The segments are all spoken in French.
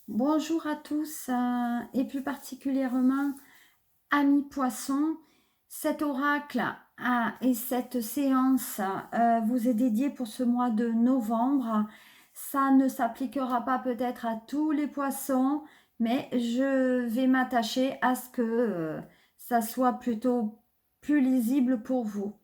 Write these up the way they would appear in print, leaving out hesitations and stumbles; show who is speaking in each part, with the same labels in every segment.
Speaker 1: Bonjour à tous et plus particulièrement amis poissons. Cet oracle et cette séance vous est dédiée pour ce mois de novembre. Ça ne s'appliquera pas peut-être à tous les poissons, mais je vais m'attacher à ce que ça soit plutôt plus lisible pour vous.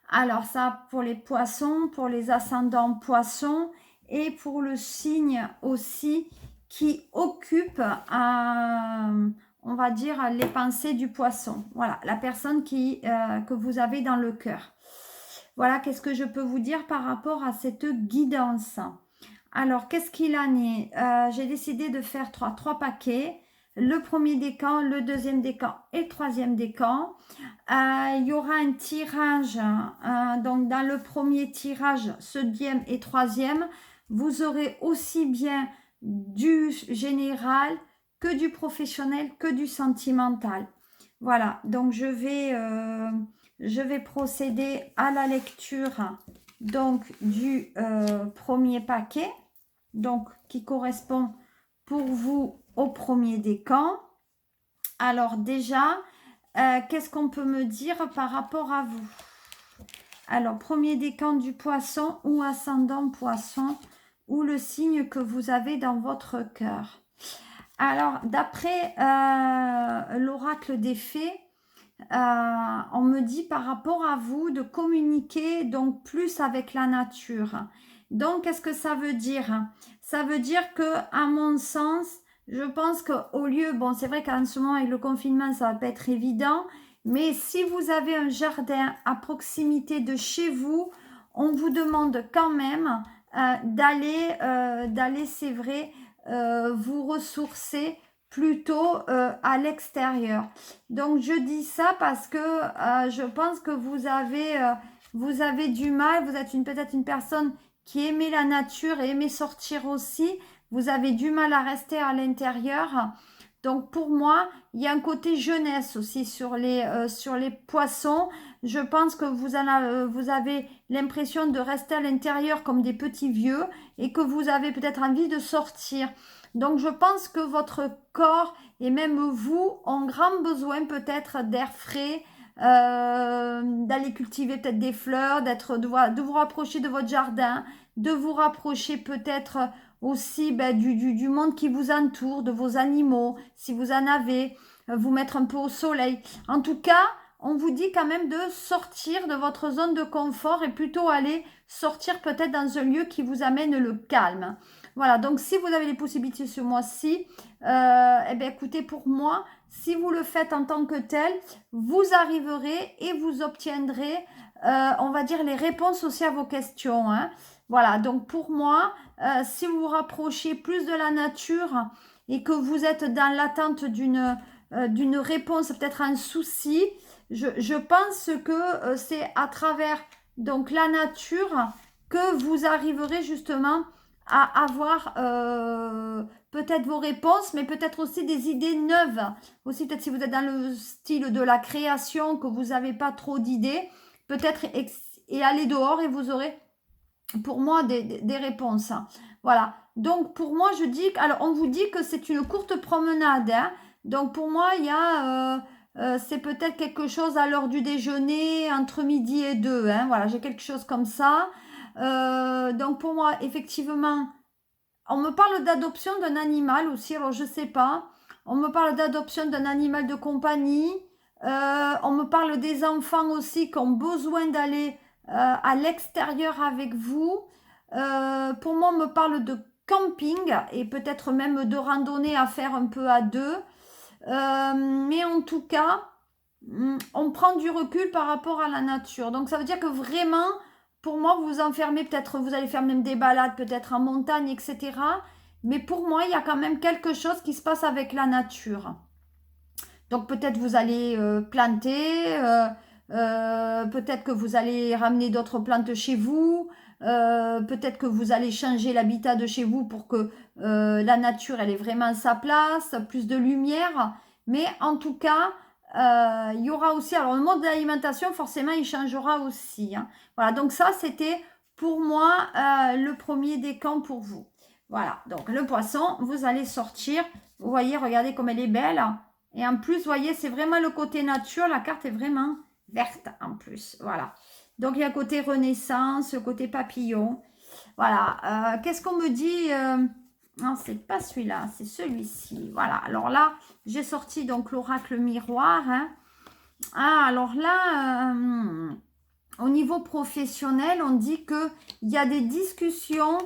Speaker 1: Alors ça pour les poissons, pour les ascendants poissons et pour le signe aussi qui occupe, on va dire, les pensées du poisson. Voilà, la personne que vous avez dans le cœur. Voilà, qu'est-ce que je peux vous dire par rapport à cette guidance. Alors, qu'est-ce qu'il en est? J'ai décidé de faire trois paquets. Le premier décan, le deuxième décan et le troisième décan. Il y aura un tirage. Donc, dans le premier tirage, ce deuxième et troisième, vous aurez aussi bien du général que du professionnel, que du sentimental. Voilà, donc je vais procéder à la lecture donc du premier paquet, donc qui correspond pour vous au premier décan. Alors déjà, qu'est-ce qu'on peut me dire par rapport à vous? Alors, premier décan du poisson ou ascendant poisson ou le signe que vous avez dans votre cœur. Alors, d'après l'oracle des fées, on me dit par rapport à vous de communiquer donc plus avec la nature. Donc, qu'est-ce que ça veut dire? Ça veut dire que, à mon sens, je pense qu'au lieu, bon, c'est vrai qu'en ce moment avec le confinement, ça va pas être évident, mais si vous avez un jardin à proximité de chez vous, on vous demande quand même d'aller, c'est vrai, vous ressourcer plutôt à l'extérieur. Donc je dis ça parce que je pense que vous avez du mal, vous êtes peut-être une personne qui aimait la nature et aimait sortir aussi, vous avez du mal à rester à l'intérieur. Donc pour moi, il y a un côté jeunesse aussi sur les poissons. Je pense que vous avez l'impression de rester à l'intérieur comme des petits vieux et que vous avez peut-être envie de sortir. Donc je pense que votre corps et même vous ont grand besoin peut-être d'air frais, d'aller cultiver peut-être des fleurs, de vous rapprocher de votre jardin, de vous rapprocher peut-être aussi du monde qui vous entoure, de vos animaux, si vous en avez, vous mettre un peu au soleil. En tout cas, on vous dit quand même de sortir de votre zone de confort et plutôt aller sortir peut-être dans un lieu qui vous amène le calme. Voilà, donc si vous avez les possibilités ce mois-ci, eh bien écoutez, pour moi, si vous le faites en tant que tel, vous arriverez et vous obtiendrez, on va dire, les réponses aussi à vos questions. Hein. Voilà, donc pour moi, si vous vous rapprochez plus de la nature et que vous êtes dans l'attente d'une réponse, peut-être un souci, je pense que c'est à travers donc la nature que vous arriverez justement à avoir peut-être vos réponses, mais peut-être aussi des idées neuves. Aussi, peut-être si vous êtes dans le style de la création, que vous n'avez pas trop d'idées, peut-être et aller dehors et vous aurez, pour moi, des réponses. Voilà. Donc, pour moi, je dis, alors on vous dit que c'est une courte promenade. Hein. Donc, pour moi, il y a, c'est peut-être quelque chose à l'heure du déjeuner, entre midi et 2. Hein. Voilà, j'ai quelque chose comme ça. Donc pour moi, effectivement, on me parle d'adoption d'un animal aussi, alors je sais pas. On me parle d'adoption d'un animal de compagnie. On me parle des enfants aussi qui ont besoin d'aller à l'extérieur avec vous. Pour moi, on me parle de camping et peut-être même de randonnée à faire un peu à deux. Mais en tout cas, on prend du recul par rapport à la nature. Donc ça veut dire que vraiment, pour moi, vous vous enfermez, peut-être vous allez faire même des balades, peut-être en montagne, etc. Mais pour moi, il y a quand même quelque chose qui se passe avec la nature. Donc peut-être vous allez planter, peut-être que vous allez ramener d'autres plantes chez vous, peut-être que vous allez changer l'habitat de chez vous pour que la nature elle ait vraiment sa place, plus de lumière. Mais en tout cas, il y aura aussi, alors le mode d'alimentation forcément il changera aussi. Hein. Voilà, donc ça c'était pour moi le premier décan pour vous. Voilà, donc le poisson, vous allez sortir. Vous voyez, regardez comme elle est belle. Et en plus, vous voyez, c'est vraiment le côté nature. La carte est vraiment verte en plus. Voilà. Donc, il y a le côté renaissance, le côté papillon. Voilà. Qu'est-ce qu'on me dit Non, c'est pas celui-là, c'est celui-ci. Voilà. Alors là, j'ai sorti donc l'oracle miroir. Hein. Ah, alors là, au niveau professionnel, on dit qu'il y a des discussions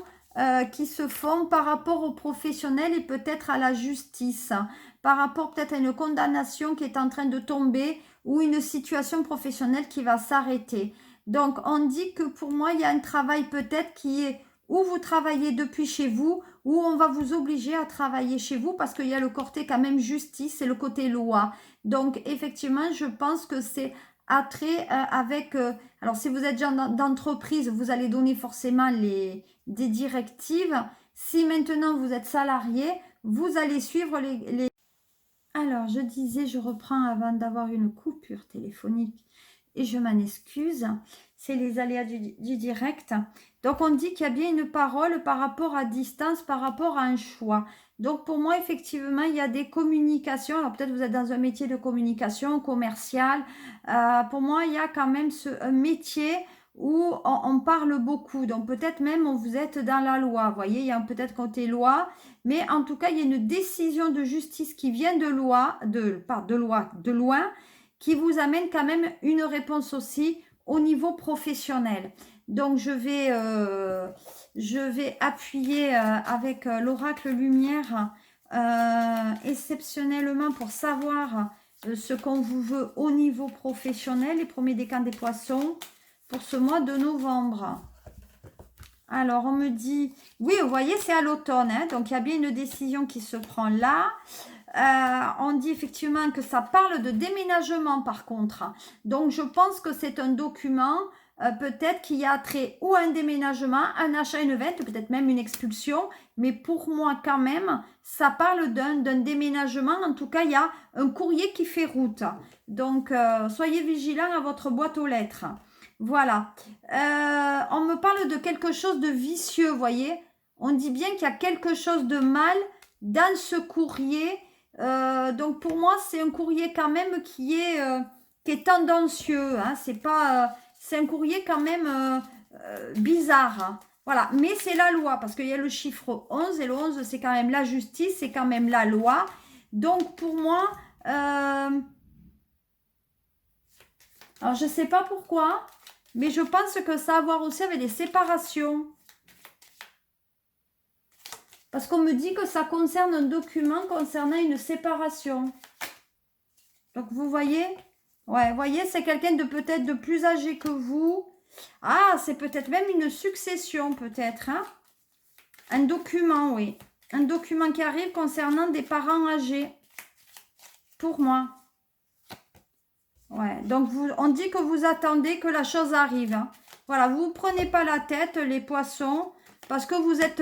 Speaker 1: qui se font par rapport aux professionnels et peut-être à la justice, par rapport peut-être à une condamnation qui est en train de tomber ou une situation professionnelle qui va s'arrêter. Donc, on dit que pour moi, il y a un travail peut-être qui est où vous travaillez depuis chez vous, ou on va vous obliger à travailler chez vous parce qu'il y a le côté quand même justice et le côté loi. Donc, effectivement, je pense que c'est attrait avec... alors, si vous êtes genre d'entreprise, vous allez donner forcément des directives. Si maintenant vous êtes salarié, vous allez suivre les... Alors, je disais, je reprends avant d'avoir une coupure téléphonique et je m'en excuse. C'est les aléas du direct. Donc, on dit qu'il y a bien une parole par rapport à distance, par rapport à un choix. Donc, pour moi, effectivement, il y a des communications. Alors, peut-être vous êtes dans un métier de communication commerciale. Pour moi, il y a quand même un métier où on parle beaucoup. Donc, peut-être même vous êtes dans la loi. Vous voyez, il y a peut-être côté loi. Mais en tout cas, il y a une décision de justice qui vient de loin, qui vous amène quand même une réponse aussi au niveau professionnel. Donc, je vais appuyer avec l'oracle lumière exceptionnellement pour savoir ce qu'on vous veut au niveau professionnel, les premiers décans des poissons pour ce mois de novembre. Alors, on me dit, oui, vous voyez, c'est à l'automne, hein, donc il y a bien une décision qui se prend là. On dit effectivement que ça parle de déménagement par contre. Donc, je pense que c'est un document, peut-être qu'il y a trait ou à un déménagement, un achat, une vente, peut-être même une expulsion. Mais pour moi, quand même, ça parle d'un déménagement. En tout cas, il y a un courrier qui fait route. Donc, soyez vigilants à votre boîte aux lettres. Voilà. On me parle de quelque chose de vicieux, vous voyez. On dit bien qu'il y a quelque chose de mal dans ce courrier. Donc pour moi, c'est un courrier quand même qui est tendancieux. Hein. C'est un courrier quand même bizarre. Hein. Voilà. Mais c'est la loi parce qu'il y a le chiffre 11 et le 11, c'est quand même la justice, c'est quand même la loi. Donc pour moi, alors je ne sais pas pourquoi. Mais je pense que ça a à voir aussi avec les séparations. Parce qu'on me dit que ça concerne un document concernant une séparation. Donc vous voyez, ouais, vous voyez, c'est quelqu'un de peut-être de plus âgé que vous. Ah, c'est peut-être même une succession, peut-être. Hein? Un document, oui. Un document qui arrive concernant des parents âgés. Pour moi. Ouais, donc on dit que vous attendez que la chose arrive. Hein. Voilà, vous ne prenez pas la tête, les poissons, parce que vous êtes,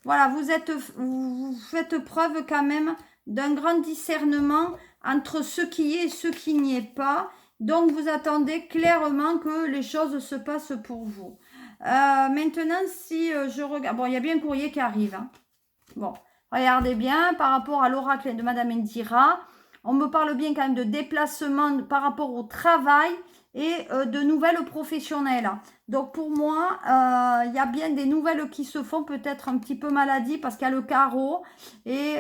Speaker 1: voilà, vous faites preuve quand même d'un grand discernement entre ce qui est et ce qui n'y est pas. Donc, vous attendez clairement que les choses se passent pour vous. Maintenant, si je regarde... Bon, il y a bien un courrier qui arrive. Hein. Bon, regardez bien, par rapport à l'oracle de Madame Indira... On me parle bien quand même de déplacement par rapport au travail et de nouvelles professionnelles. Donc pour moi, il y a bien des nouvelles qui se font, peut-être un petit peu maladie parce qu'il y a le carreau. Et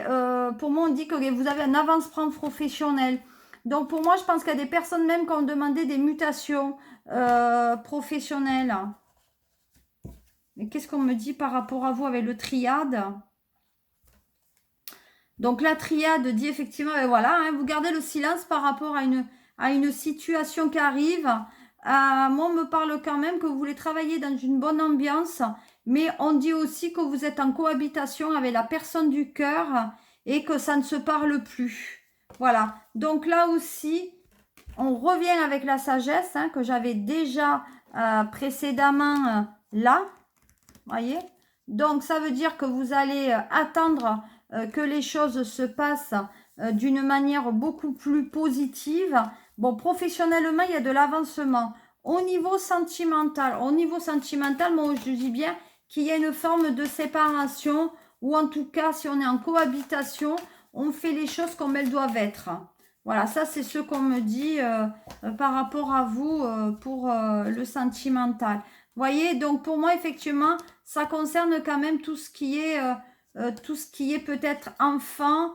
Speaker 1: pour moi, on dit que vous avez un avance-prendre professionnel. Donc pour moi, je pense qu'il y a des personnes même qui ont demandé des mutations professionnelles. Mais qu'est-ce qu'on me dit par rapport à vous avec le triade ? Donc la triade dit effectivement, ben voilà, hein, vous gardez le silence par rapport à une situation qui arrive. Moi, on me parle quand même que vous voulez travailler dans une bonne ambiance, mais on dit aussi que vous êtes en cohabitation avec la personne du cœur et que ça ne se parle plus. Voilà, donc là aussi, on revient avec la sagesse hein, que j'avais déjà précédemment là, voyez. Donc ça veut dire que vous allez attendre que les choses se passent d'une manière beaucoup plus positive. Bon, professionnellement, il y a de l'avancement. Au niveau sentimental, moi je dis bien qu'il y a une forme de séparation ou en tout cas, si on est en cohabitation, on fait les choses comme elles doivent être. Voilà, ça c'est ce qu'on me dit par rapport à vous pour le sentimental. Vous voyez, donc pour moi, effectivement, ça concerne quand même tout ce qui est peut-être enfant.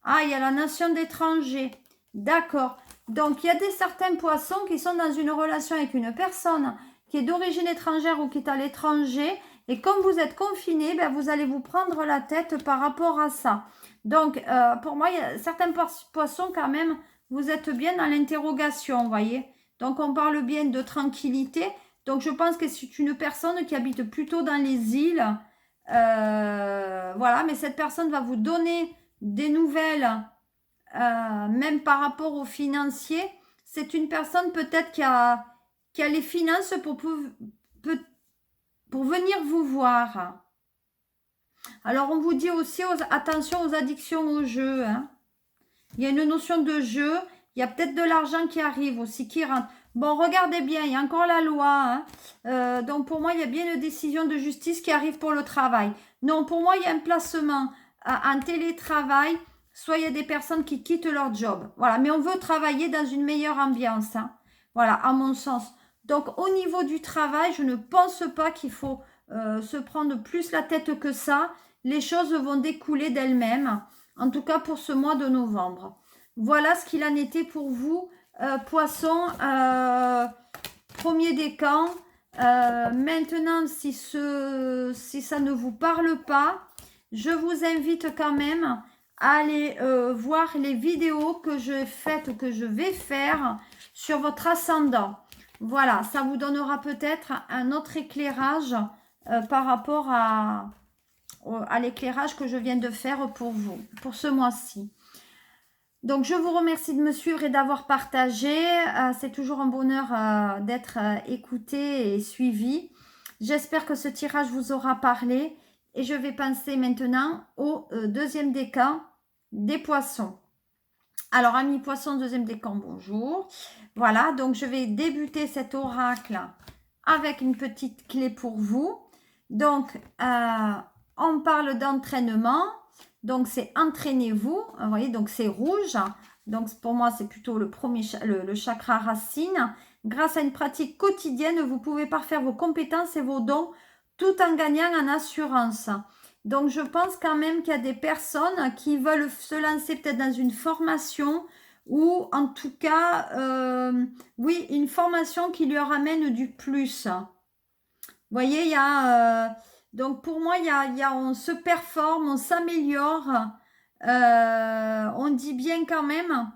Speaker 1: Ah, il y a la nation d'étrangers. D'accord. Donc, il y a certains poissons qui sont dans une relation avec une personne qui est d'origine étrangère ou qui est à l'étranger. Et comme vous êtes confiné, ben, vous allez vous prendre la tête par rapport à ça. Donc, pour moi, il y a certains poissons quand même, vous êtes bien dans l'interrogation, vous voyez. Donc, on parle bien de tranquillité. Donc, je pense que c'est une personne qui habite plutôt dans les îles. Voilà, mais cette personne va vous donner des nouvelles, même par rapport aux financiers. C'est une personne peut-être qui a les finances pour venir vous voir. Alors, on vous dit aussi attention aux addictions au jeu. Hein. Il y a une notion de jeu. Il y a peut-être de l'argent qui arrive aussi, qui rentre. Bon, regardez bien, il y a encore la loi. Hein. Donc, pour moi, il y a bien une décision de justice qui arrive pour le travail. Non, pour moi, il y a un placement en télétravail. Soit il y a des personnes qui quittent leur job. Voilà, mais on veut travailler dans une meilleure ambiance. Hein. Voilà, à mon sens. Donc, au niveau du travail, je ne pense pas qu'il faut se prendre plus la tête que ça. Les choses vont découler d'elles-mêmes. En tout cas, pour ce mois de novembre. Voilà ce qu'il en était pour vous, poisson, premier décan. Maintenant, si ça ne vous parle pas, je vous invite quand même à aller voir les vidéos que je vais faire sur votre ascendant. Voilà, ça vous donnera peut-être un autre éclairage par rapport à l'éclairage que je viens de faire pour vous, pour ce mois-ci. Donc, je vous remercie de me suivre et d'avoir partagé. C'est toujours un bonheur d'être écouté et suivi. J'espère que ce tirage vous aura parlé. Et je vais passer maintenant au deuxième décan des poissons. Alors, amis poissons, deuxième décan, bonjour. Voilà, donc je vais débuter cet oracle avec une petite clé pour vous. Donc, on parle d'entraînement. Donc, c'est entraînez-vous. Vous voyez, donc c'est rouge. Donc, pour moi, c'est plutôt le chakra racine. Grâce à une pratique quotidienne, vous pouvez parfaire vos compétences et vos dons tout en gagnant en assurance. Donc, je pense quand même qu'il y a des personnes qui veulent se lancer peut-être dans une formation ou en tout cas, oui, une formation qui leur amène du plus. Vous voyez, il y a... donc pour moi, on se performe, on s'améliore. On dit bien quand même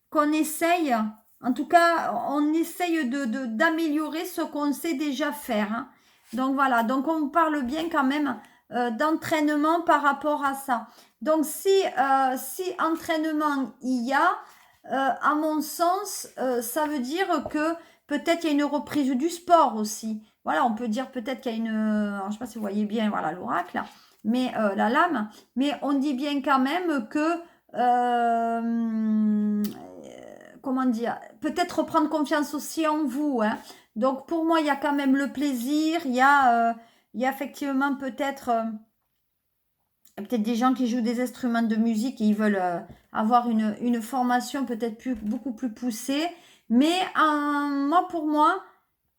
Speaker 1: qu'on essaye, en tout cas, on essaye d'améliorer ce qu'on sait déjà faire. Hein. Donc voilà, donc on parle bien quand même d'entraînement par rapport à ça. Donc si entraînement il y a, à mon sens, ça veut dire que peut-être il y a une reprise du sport aussi. Voilà, on peut dire peut-être qu'il y a alors, je ne sais pas si vous voyez bien, voilà l'oracle, mais la lame, mais on dit bien quand même que comment dire, peut-être reprendre confiance aussi en vous. Hein. Donc pour moi, il y a quand même le plaisir, il y a effectivement peut-être des gens qui jouent des instruments de musique et ils veulent avoir une formation peut-être beaucoup plus poussée. Mais pour moi,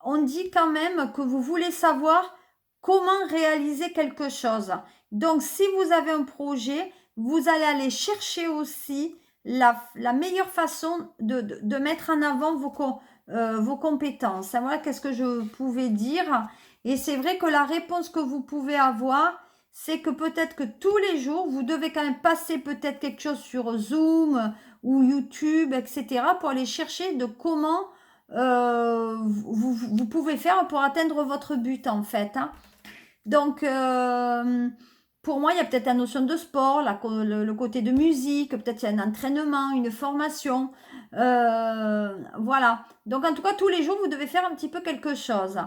Speaker 1: on dit quand même que vous voulez savoir comment réaliser quelque chose. Donc, si vous avez un projet, vous allez aller chercher aussi la meilleure façon de mettre en avant vos compétences. Voilà qu'est-ce que je pouvais dire. Et c'est vrai que la réponse que vous pouvez avoir, c'est que peut-être que tous les jours, vous devez quand même passer peut-être quelque chose sur Zoom ou YouTube, etc. pour aller chercher de comment vous pouvez faire pour atteindre votre but en fait. Hein. Donc, pour moi, il y a peut-être la notion de sport, le côté de musique, peut-être il y a un entraînement, une formation. Voilà. Donc, en tout cas, tous les jours, vous devez faire un petit peu quelque chose.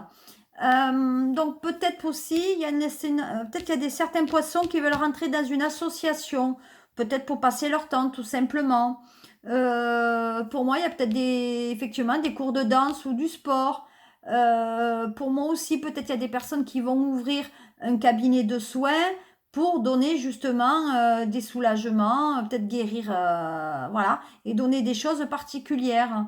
Speaker 1: Donc, peut-être aussi, peut-être qu'il y a certains poissons qui veulent rentrer dans une association, peut-être pour passer leur temps, tout simplement. Pour moi, il y a peut-être effectivement des cours de danse ou du sport. Pour moi aussi, peut-être il y a des personnes qui vont ouvrir un cabinet de soins. pour donner justement des soulagements, peut-être guérir, voilà, et donner des choses particulières.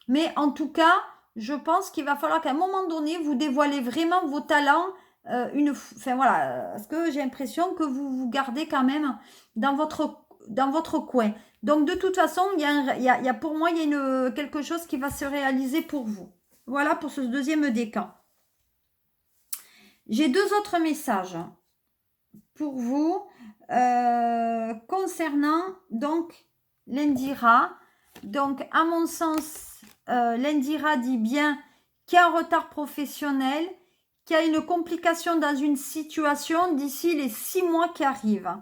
Speaker 1: Mais en tout cas, je pense qu'il va falloir qu'à un moment donné, vous dévoilez vraiment vos talents. Enfin voilà, parce que j'ai l'impression que vous vous gardez quand même dans votre coin. Donc de toute façon, pour moi, il y a quelque chose qui va se réaliser pour vous. Voilà pour ce deuxième décan. J'ai deux autres messages pour vous concernant donc l'Indira. Donc à mon sens, l'Indira dit bien qu'il y a un retard professionnel, qu'il y a une complication dans une situation d'ici les 6 mois qui arrivent.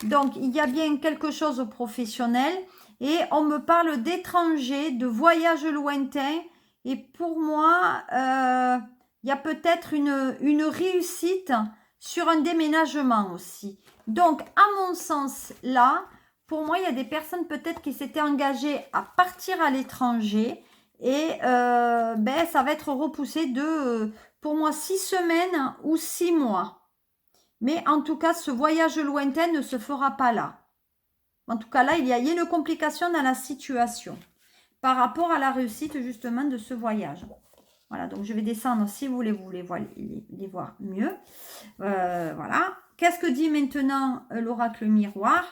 Speaker 1: Donc, il y a bien quelque chose au professionnel et on me parle d'étrangers, de voyages lointains et pour moi, il y a peut-être une réussite sur un déménagement aussi. Donc, à mon sens, là, pour moi, il y a des personnes peut-être qui s'étaient engagées à partir à l'étranger et ça va être repoussé de, pour moi, 6 semaines ou 6 mois. Mais en tout cas, ce voyage lointain ne se fera pas là. En tout cas, là, il y a une complication dans la situation par rapport à la réussite justement de ce voyage. Voilà, donc je vais descendre si vous voulez les voir mieux. Voilà. Qu'est-ce que dit maintenant l'oracle miroir?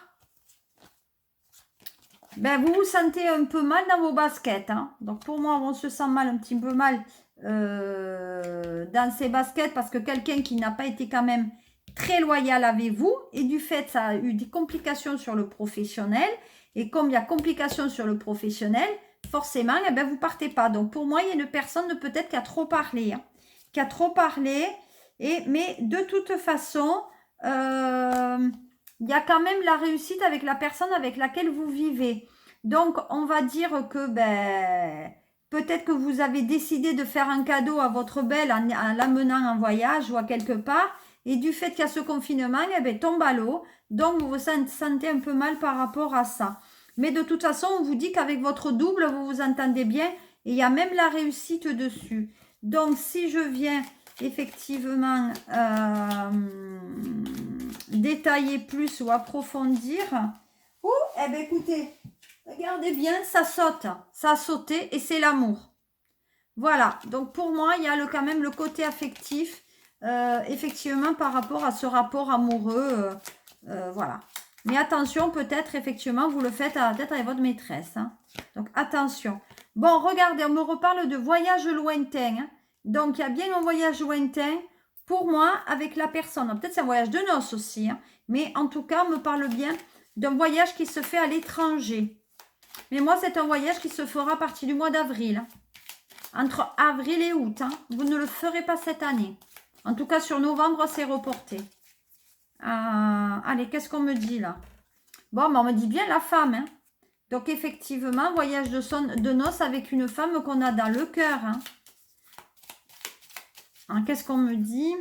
Speaker 1: Ben, vous vous sentez un peu mal dans vos baskets. Hein. Donc pour moi, on se sent mal, un petit peu mal dans ses baskets parce que quelqu'un qui n'a pas été quand même très loyal avec vous et du fait, ça a eu des complications sur le professionnel. Et comme il y a complications sur le professionnel, forcément, eh ben, vous partez pas. Donc pour moi, il y a une personne peut-être qui a trop parlé. Hein, qui a trop parlé. Mais de toute façon, il y a quand même la réussite avec la personne avec laquelle vous vivez. Donc, on va dire que peut-être que vous avez décidé de faire un cadeau à votre belle en l'amenant en voyage ou à quelque part. Et du fait qu'il y a ce confinement, eh ben, tombe à l'eau. Donc, vous vous sentez un peu mal par rapport à ça. Mais de toute façon, on vous dit qu'avec votre double, vous vous entendez bien. Et il y a même la réussite dessus. Donc, si je viens effectivement détailler plus ou approfondir. Eh bien, écoutez, regardez bien, ça saute. Ça a sauté et c'est l'amour. Voilà. Donc, pour moi, il y a quand même le côté affectif. Effectivement par rapport à ce rapport amoureux voilà, mais attention, peut-être effectivement vous le faites peut-être avec votre maîtresse hein. Donc attention. Bon, regardez, on me reparle de voyage lointain hein. Donc il y a bien un voyage lointain pour moi avec la personne, peut-être c'est un voyage de noces aussi hein. Mais en tout cas on me parle bien d'un voyage qui se fait à l'étranger, mais moi c'est un voyage qui se fera à partir du mois d'avril hein. Entre avril et août hein. Vous ne le ferez pas cette année. En tout cas, sur novembre, c'est reporté. Allez, qu'est-ce qu'on me dit là? Bon, mais on me dit bien la femme. Hein. Donc, effectivement, voyage de noces avec une femme qu'on a dans le cœur. Hein, qu'est-ce qu'on me dit?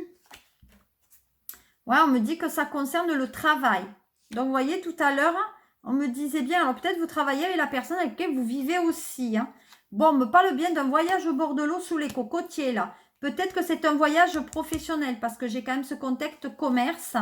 Speaker 1: Ouais, on me dit que ça concerne le travail. Donc, vous voyez, tout à l'heure, on me disait bien, alors peut-être vous travaillez avec la personne avec laquelle vous vivez aussi. Hein. Bon, on me parle bien d'un voyage au bord de l'eau sous les cocotiers, là. Peut-être que c'est un voyage professionnel parce que j'ai quand même ce contexte commerce.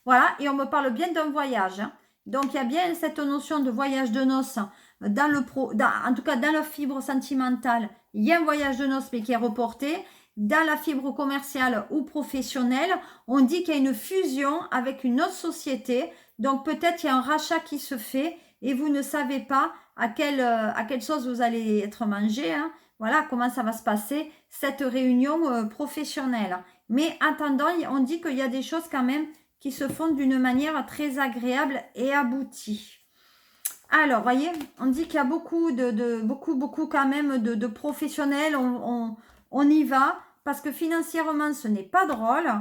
Speaker 1: Voilà, et on me parle bien d'un voyage. Hein. Donc, il y a bien cette notion de voyage de noces en tout cas dans la fibre sentimentale. Il y a un voyage de noces mais qui est reporté. Dans la fibre commerciale ou professionnelle, on dit qu'il y a une fusion avec une autre société. Donc, peut-être il y a un rachat qui se fait et vous ne savez pas à quelle sauce vous allez être mangé. Hein. Voilà comment ça va se passer, cette réunion professionnelle. Mais attendant, on dit qu'il y a des choses quand même qui se font d'une manière très agréable et aboutie. Alors, voyez, on dit qu'il y a beaucoup quand même de professionnels. On y va parce que financièrement, ce n'est pas drôle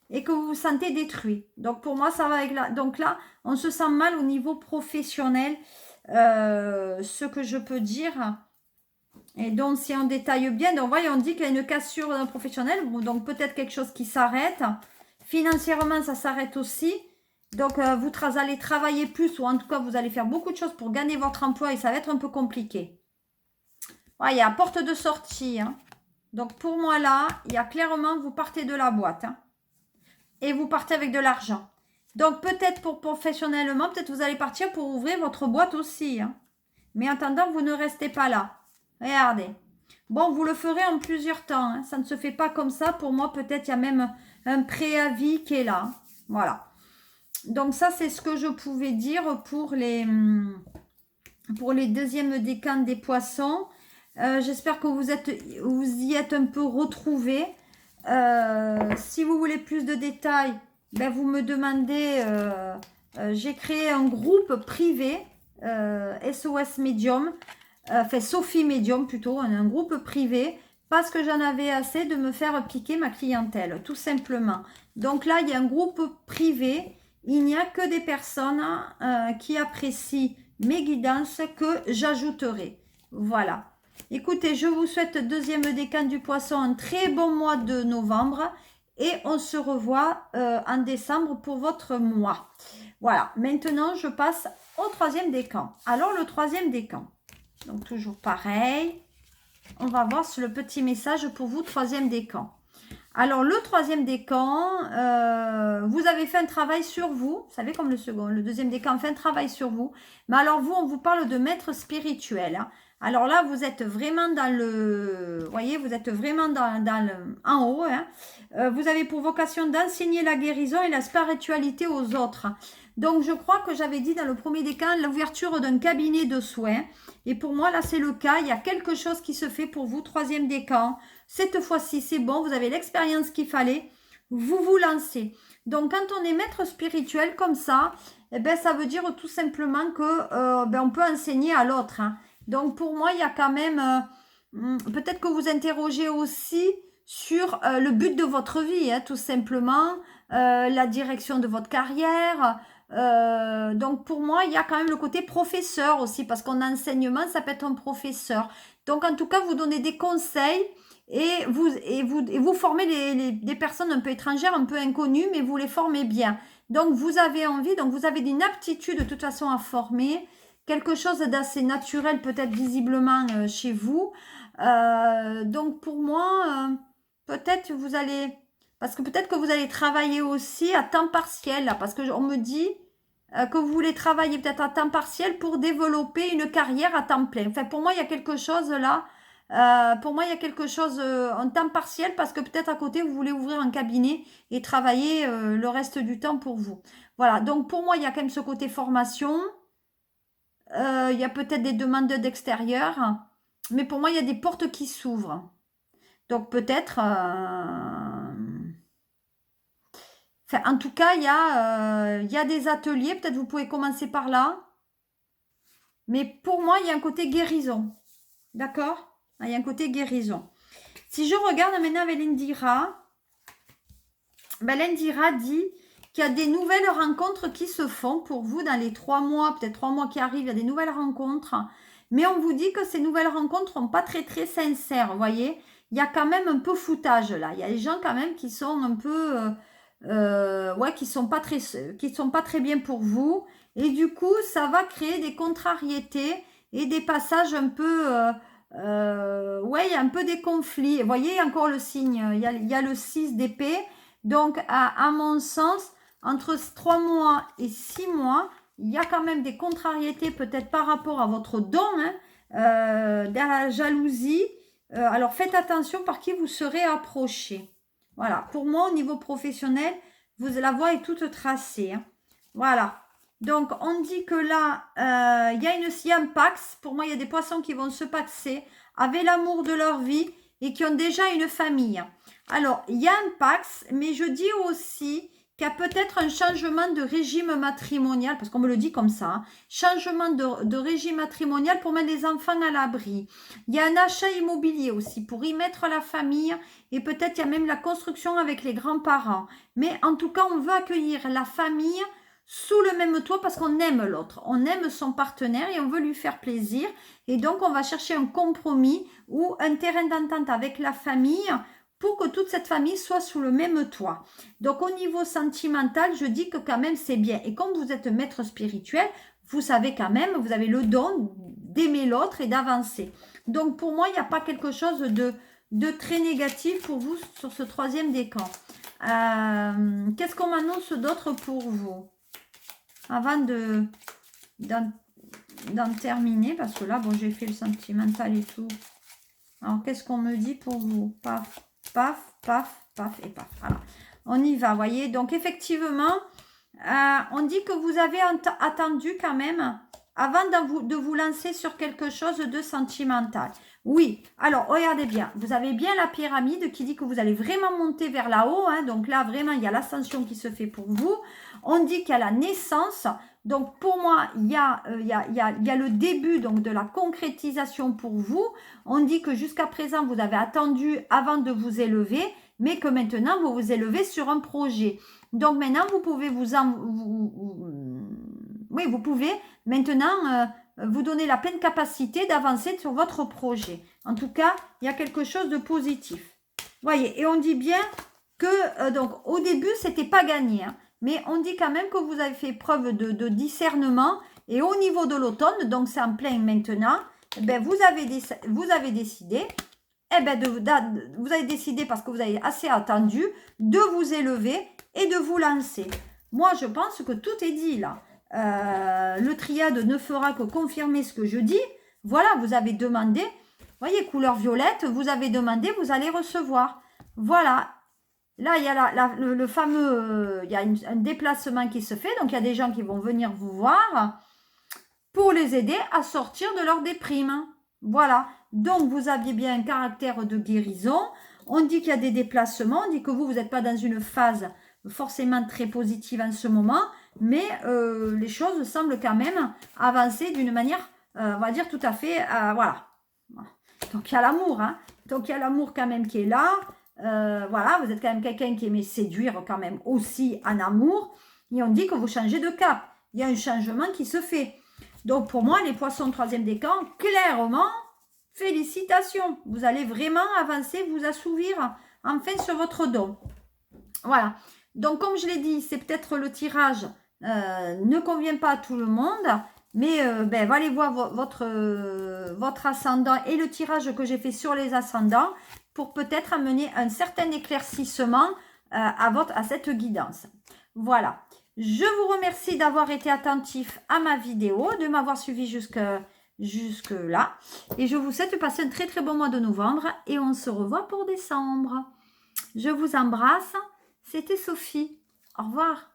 Speaker 1: et que vous vous sentez détruit. Donc, pour moi, ça va avec là. Donc là, on se sent mal au niveau professionnel. Ce que je peux dire... Et donc, si on détaille bien, donc voyez, on dit qu'il y a une cassure dans le professionnel, donc peut-être quelque chose qui s'arrête. Financièrement, ça s'arrête aussi. Donc, vous allez travailler plus, ou en tout cas, vous allez faire beaucoup de choses pour gagner votre emploi et ça va être un peu compliqué. Ouais, il y a porte de sortie. Hein. Donc, pour moi, là, il y a clairement, vous partez de la boîte. Hein. Et vous partez avec de l'argent. Donc, peut-être pour professionnellement, peut-être vous allez partir pour ouvrir votre boîte aussi. Hein. Mais en attendant, vous ne restez pas là. Regardez. Bon, vous le ferez en plusieurs temps. Hein. Ça ne se fait pas comme ça. Pour moi, peut-être il y a même un préavis qui est là. Voilà. Donc, ça, c'est ce que je pouvais dire pour les deuxièmes décans des poissons. J'espère que vous y êtes un peu retrouvés. Si vous voulez plus de détails, ben vous me demandez. J'ai créé un groupe privé, SOS Medium, enfin Sophie Medium plutôt, un groupe privé, parce que j'en avais assez de me faire piquer ma clientèle, tout simplement. Donc là, il y a un groupe privé. Il n'y a que des personnes qui apprécient mes guidances que j'ajouterai. Voilà. Écoutez, je vous souhaite deuxième décan du poisson, un très bon mois de novembre et on se revoit en décembre pour votre mois. Voilà, maintenant je passe au troisième décan. Alors le troisième décan, donc toujours pareil, on va voir le petit message pour vous, troisième décan. Alors le troisième décan, vous avez fait un travail sur vous, savez comme le second, le deuxième décan fait un travail sur vous, mais alors vous, on vous parle de maître spirituel. Hein. Alors là, vous êtes vraiment dans le, vous voyez, vous êtes vraiment dans le, en haut. Hein. Vous avez pour vocation d'enseigner la guérison et la spiritualité aux autres. Donc je crois que j'avais dit dans le premier décan l'ouverture d'un cabinet de soins. Et pour moi, là, c'est le cas. Il y a quelque chose qui se fait pour vous, troisième décan. Cette fois-ci, c'est bon, vous avez l'expérience qu'il fallait, vous vous lancez. Donc, quand on est maître spirituel comme ça, eh ben, ça veut dire tout simplement que on peut enseigner à l'autre. Hein. Donc, pour moi, il y a quand même, peut-être que vous interrogez aussi sur le but de votre vie, hein, tout simplement, la direction de votre carrière. Donc, pour moi, il y a quand même le côté professeur aussi, parce qu'en enseignement, ça peut être un professeur. Donc, en tout cas, vous donnez des conseils. Et vous formez des personnes un peu étrangères, un peu inconnues, mais vous les formez bien. Donc, vous avez envie, donc vous avez une aptitude de toute façon à former, quelque chose d'assez naturel peut-être visiblement chez vous. Donc, pour moi, peut-être vous allez, parce que peut-être que vous allez travailler aussi à temps partiel, là, parce qu'on me dit que vous voulez travailler peut-être à temps partiel pour développer une carrière à temps plein. Enfin, pour moi, il y a quelque chose là. Pour moi, il y a quelque chose en temps partiel parce que peut-être à côté, vous voulez ouvrir un cabinet et travailler le reste du temps pour vous. Voilà, donc pour moi, il y a quand même ce côté formation. Il y a peut-être des demandes d'extérieur. Mais pour moi, il y a des portes qui s'ouvrent. Donc peut-être... Enfin, en tout cas, il y a des ateliers. Peut-être vous pouvez commencer par là. Mais pour moi, il y a un côté guérison. D'accord ? Il y a un côté guérison. Si je regarde maintenant avec l'Indira, ben l'Indira dit qu'il y a des nouvelles rencontres qui se font pour vous dans les 3 mois, peut-être 3 mois qui arrivent, il y a des nouvelles rencontres. Mais on vous dit que ces nouvelles rencontres sont pas très très sincères, vous voyez. Il y a quand même un peu foutage là. Il y a des gens quand même qui sont un peu... ouais, qui sont pas très bien pour vous. Et du coup, ça va créer des contrariétés et des passages un peu... ouais, il y a un peu des conflits. Vous voyez encore le signe, il y a le 6 d'épée. Donc, à mon sens, entre 3 mois et 6 mois, il y a quand même des contrariétés peut-être par rapport à votre don, hein, de la jalousie. Alors, faites attention par qui vous serez approché. Voilà, pour moi, au niveau professionnel, la voie est toute tracée. Hein. Voilà. Donc, on dit que là, il y a un pax. Pour moi, il y a des poissons qui vont se paxer avec l'amour de leur vie et qui ont déjà une famille. Alors, il y a un pax, mais je dis aussi qu'il y a peut-être un changement de régime matrimonial, parce qu'on me le dit comme ça, hein, changement de régime matrimonial pour mettre les enfants à l'abri. Il y a un achat immobilier aussi, pour y mettre la famille, et peut-être il y a même la construction avec les grands-parents. Mais en tout cas, on veut accueillir la famille sous le même toit parce qu'on aime l'autre, on aime son partenaire et on veut lui faire plaisir. Et donc, on va chercher un compromis ou un terrain d'entente avec la famille pour que toute cette famille soit sous le même toit. Donc, au niveau sentimental, je dis que quand même, c'est bien. Et comme vous êtes maître spirituel, vous savez quand même, vous avez le don d'aimer l'autre et d'avancer. Donc, pour moi, il n'y a pas quelque chose de très négatif pour vous sur ce troisième décan. Qu'est-ce qu'on m'annonce d'autre pour vous? Avant d'en terminer, parce que là, bon, j'ai fait le sentimental et tout. Alors, qu'est-ce qu'on me dit pour vous? Paf, paf, paf, paf et paf. Voilà. On y va, voyez. Donc, effectivement, on dit que vous avez attendu quand même avant de vous lancer sur quelque chose de sentimental. Oui, alors, regardez bien. Vous avez bien la pyramide qui dit que vous allez vraiment monter vers là-haut. Hein, donc là, vraiment, il y a l'ascension qui se fait pour vous. On dit qu'il y a la naissance. Donc, pour moi, il y a le début donc, de la concrétisation pour vous. On dit que jusqu'à présent, vous avez attendu avant de vous élever, mais que maintenant, vous vous élevez sur un projet. Donc, maintenant, vous pouvez oui, vous pouvez maintenant vous donner la pleine capacité d'avancer sur votre projet. En tout cas, il y a quelque chose de positif. Voyez, et on dit bien que, donc, au début, c'était pas gagné, hein. Mais on dit quand même que vous avez fait preuve de discernement. Et au niveau de l'automne, donc c'est en plein maintenant, ben vous avez décidé, vous avez décidé parce que vous avez assez attendu de vous élever et de vous lancer. Moi, je pense que tout est dit là. Le triade ne fera que confirmer ce que je dis. Voilà, vous avez demandé, voyez, couleur violette, vous avez demandé, vous allez recevoir. Voilà. Là, il y a le fameux, il y a un déplacement qui se fait. Donc, il y a des gens qui vont venir vous voir pour les aider à sortir de leur déprime. Voilà. Donc, vous aviez bien un caractère de guérison. On dit qu'il y a des déplacements. On dit que vous n'êtes pas dans une phase forcément très positive en ce moment. Mais les choses semblent quand même avancer d'une manière, on va dire, tout à fait, voilà. Donc, il y a l'amour. Hein. Donc, il y a l'amour quand même qui est là. Voilà, vous êtes quand même quelqu'un qui aimait séduire quand même aussi en amour. Et on dit que vous changez de cap. Il y a un changement qui se fait. Donc, pour moi, les poissons 3e décan, clairement, félicitations. Vous allez vraiment avancer, vous assouvir enfin sur votre don. Voilà. Donc, comme je l'ai dit, c'est peut-être le tirage ne convient pas à tout le monde. Mais allez voir votre ascendant et le tirage que j'ai fait sur les ascendants pour peut-être amener un certain éclaircissement à cette guidance. Voilà. Je vous remercie d'avoir été attentif à ma vidéo, de m'avoir suivi jusque là. Et je vous souhaite de passer un très très bon mois de novembre et on se revoit pour décembre. Je vous embrasse. C'était Sophie. Au revoir.